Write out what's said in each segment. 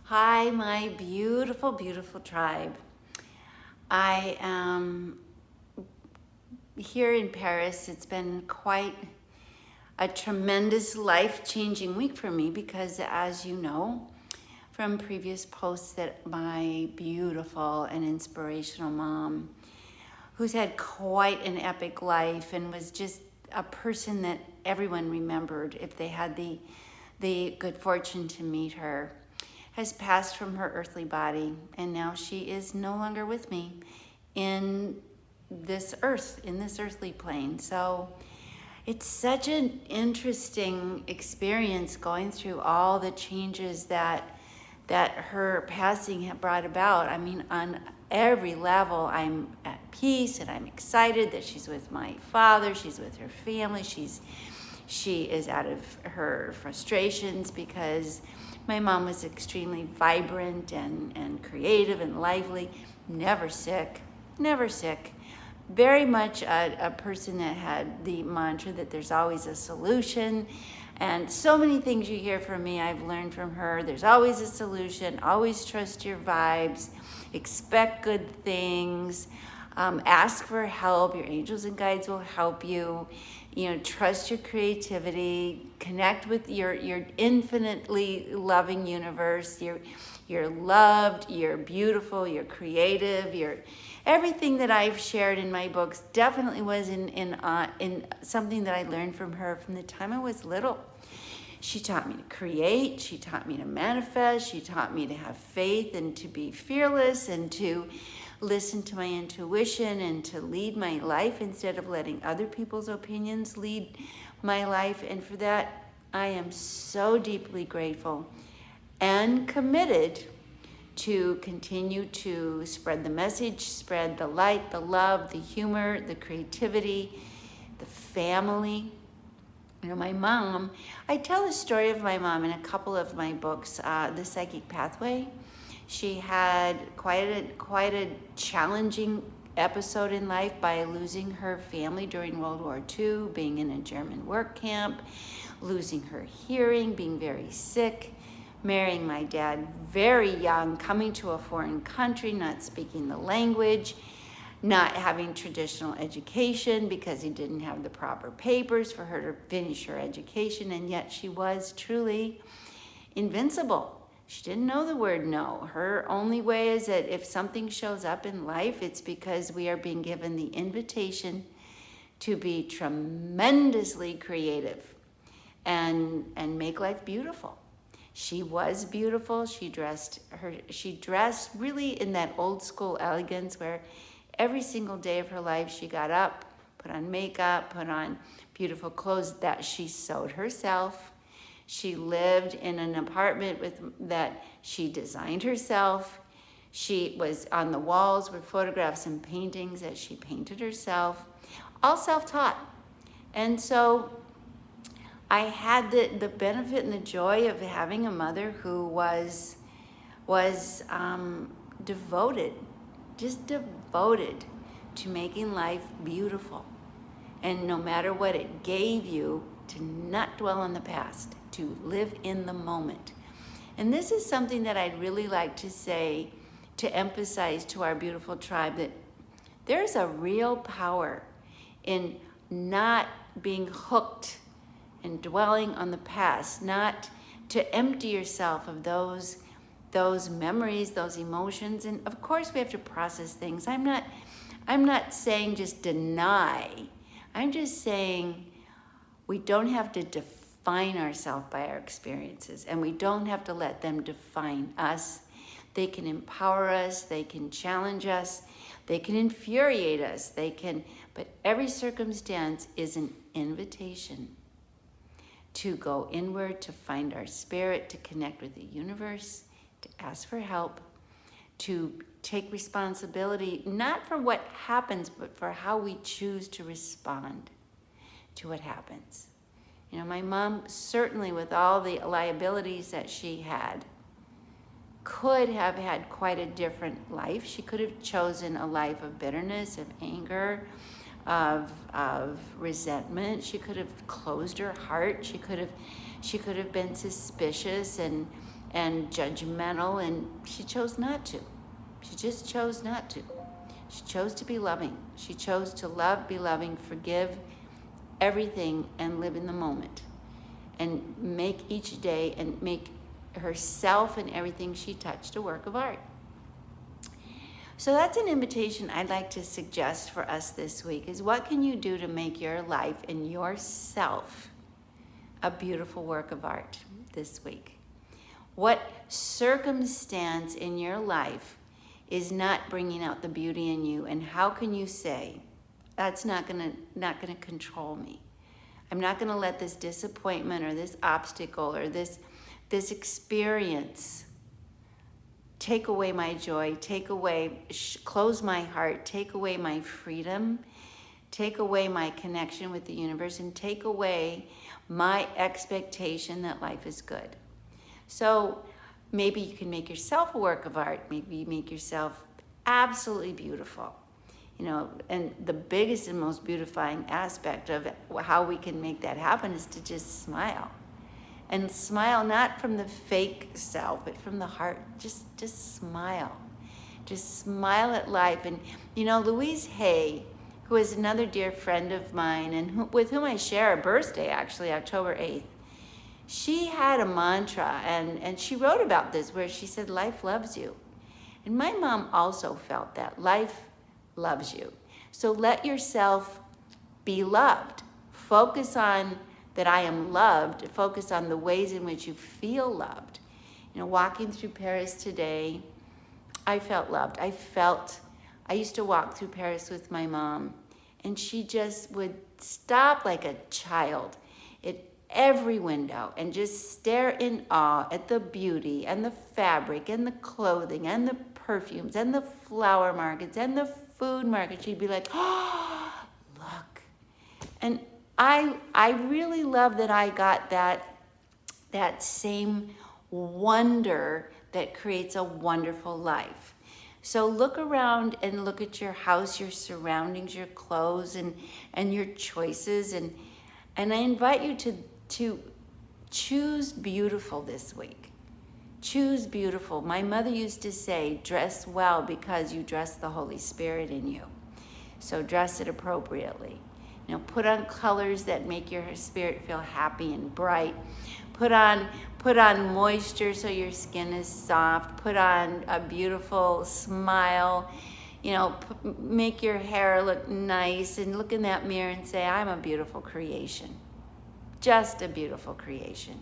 Hi, my beautiful, beautiful tribe. I am here in Paris. It's been quite a tremendous life-changing week for me because, as you know from previous posts, that my beautiful and inspirational mom, who's had quite an epic life and was just a person that everyone remembered if they had the good fortune to meet her, has passed from her earthly body, and now she is no longer with me in this earthly plane. So it's such an interesting experience going through all the changes that her passing had brought about. I mean, on every level, I'm at peace and I'm excited that she's with my father, she's with her family, she is out of her frustrations because my mom was extremely vibrant and creative and lively, never sick, never sick. Very much a person that had the mantra that there's always a solution. And so many things you hear from me, I've learned from her. There's always a solution, always trust your vibes, expect good things, ask for help. Your angels and guides will help you. You know, trust your creativity, connect with your infinitely loving universe. You're loved, you're beautiful, you're creative, you're everything that I've shared in my books definitely was in something that I learned from her from the time I was little. She taught me to create, she taught me to manifest, she taught me to have faith and to be fearless and to listen to my intuition and to lead my life instead of letting other people's opinions lead my life. And for that, I am so deeply grateful and committed to continue to spread the message, spread the light, the love, the humor, the creativity, the family. You know, my mom, I tell the story of my mom in a couple of my books, The Psychic Pathway. She had quite a challenging episode in life by losing her family during World War II, being in a German work camp, losing her hearing, being very sick, marrying my dad very young, coming to a foreign country, not speaking the language, not having traditional education because he didn't have the proper papers for her to finish her education, and yet she was truly invincible. She didn't know the word no. Her only way is that if something shows up in life, it's because we are being given the invitation to be tremendously creative and make life beautiful. She was beautiful. She dressed really in that old school elegance where every single day of her life she got up, put on makeup, put on beautiful clothes that she sewed herself. She lived in an apartment that she designed herself. She was on the walls with photographs and paintings that she painted herself, all self-taught. And so I had the benefit and the joy of having a mother who was devoted, just devoted to making life beautiful. And no matter what it gave you, to not dwell on the past, to live in the moment. And this is something that I'd really like to say, to emphasize to our beautiful tribe, that there's a real power in not being hooked and dwelling on the past, not to empty yourself of those memories, those emotions. And of course we have to process things. I'm not saying just deny. I'm just saying we don't have to define ourselves by our experiences, and we don't have to let them define us. They can empower us, they can challenge us, they can infuriate us, but every circumstance is an invitation to go inward, to find our spirit, to connect with the universe, to ask for help, to take responsibility, not for what happens, but for how we choose to respond to what happens. You know, my mom, certainly with all the liabilities that she had, could have had quite a different life. She could have chosen a life of bitterness, of anger, of resentment. She could have closed her heart. She could have been suspicious and and judgmental, and she chose not to. She just chose not to. She chose to be loving. She chose to love, be loving, forgive everything, and live in the moment. And make each day and make herself and everything she touched a work of art. So that's an invitation I'd like to suggest for us this week, is what can you do to make your life and yourself a beautiful work of art this week? What circumstance in your life is not bringing out the beauty in you, and how can you say, that's not gonna control me? I'm not gonna let this disappointment or this obstacle or this experience take away my joy, close my heart, take away my freedom, take away my connection with the universe, and take away my expectation that life is good. So maybe you can make yourself a work of art. Maybe you make yourself absolutely beautiful. And the biggest and most beautifying aspect of how we can make that happen is to just smile. And smile not from the fake self, but from the heart. Just smile. Just smile at life. And Louise Hay, who is another dear friend of mine and with whom I share a birthday, actually, October 8th, she had a mantra, and she wrote about this, where she said, life loves you. And my mom also felt that. Life loves you. So let yourself be loved. Focus on that I am loved. Focus on the ways in which you feel loved. Walking through Paris today, I felt loved. I used to walk through Paris with my mom, and she just would stop like a child at every window and just stare in awe at the beauty and the fabric and the clothing and the perfumes and the flower markets and the food market. She'd be like, oh, look. And I really love that I got that same wonder that creates a wonderful life. So look around and look at your house, your surroundings, your clothes, and your choices. And I invite you to choose beautiful this week. Choose beautiful. My mother used to say, dress well because you dress the Holy Spirit in you. So dress it appropriately. Put on colors that make your spirit feel happy and bright. Put on moisture so your skin is soft. Put on a beautiful smile. Make your hair look nice, and look in that mirror and say, I'm a beautiful creation. Just a beautiful creation.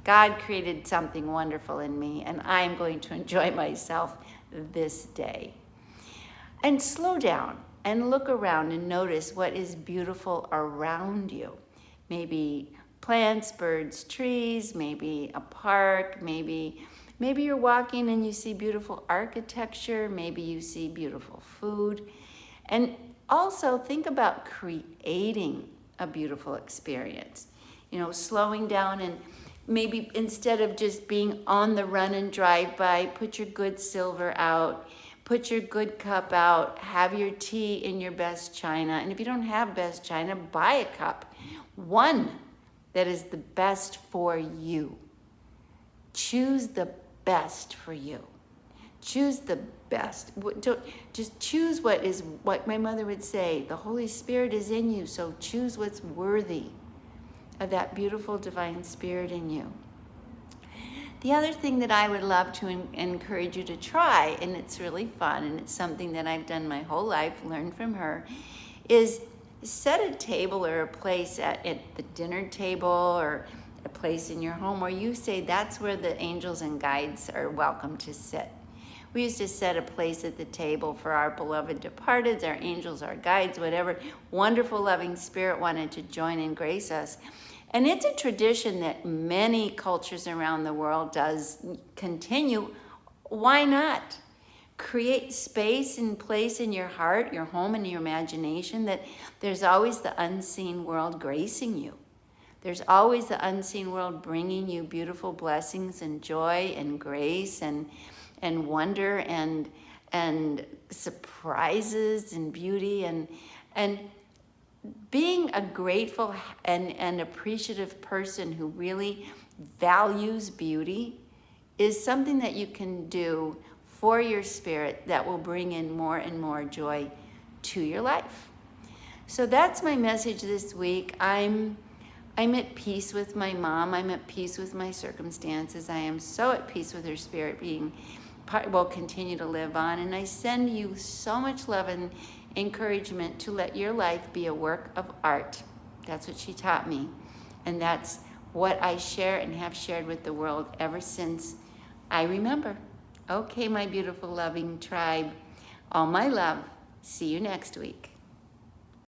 God created something wonderful in me, and I'm going to enjoy myself this day. And slow down and look around and notice what is beautiful around you. Maybe plants, birds, trees, maybe a park, maybe you're walking and you see beautiful architecture, maybe you see beautiful food. And also think about creating a beautiful experience. Slowing down, and maybe instead of just being on the run and drive by, put your good silver out, put your good cup out, have your tea in your best china. And if you don't have best china, buy a cup. One that is the best for you. Choose the best for you. Choose the best. Just choose what my mother would say. The Holy Spirit is in you, so choose what's worthy of that beautiful divine spirit in you. The other thing that I would love to encourage you to try, and it's really fun, and it's something that I've done my whole life, learned from her, is set a table or a place at the dinner table or a place in your home where you say that's where the angels and guides are welcome to sit. We used to set a place at the table for our beloved departeds, our angels, our guides, whatever wonderful loving spirit wanted to join and grace us. And it's a tradition that many cultures around the world does continue. Why not? Create space and place in your heart, your home, and your imagination that there's always the unseen world gracing you. There's always the unseen world bringing you beautiful blessings and joy and grace and wonder and surprises and beauty and being a grateful and appreciative person who really values beauty is something that you can do for your spirit that will bring in more and more joy to your life. So that's my message this week. I'm at peace with my mom. I'm at peace with my circumstances. I am so at peace with her spirit being will continue to live on. And I send you so much love and encouragement to let your life be a work of art. That's what she taught me. And that's what I share and have shared with the world ever since I remember. Okay, my beautiful, loving tribe, all my love. See you next week.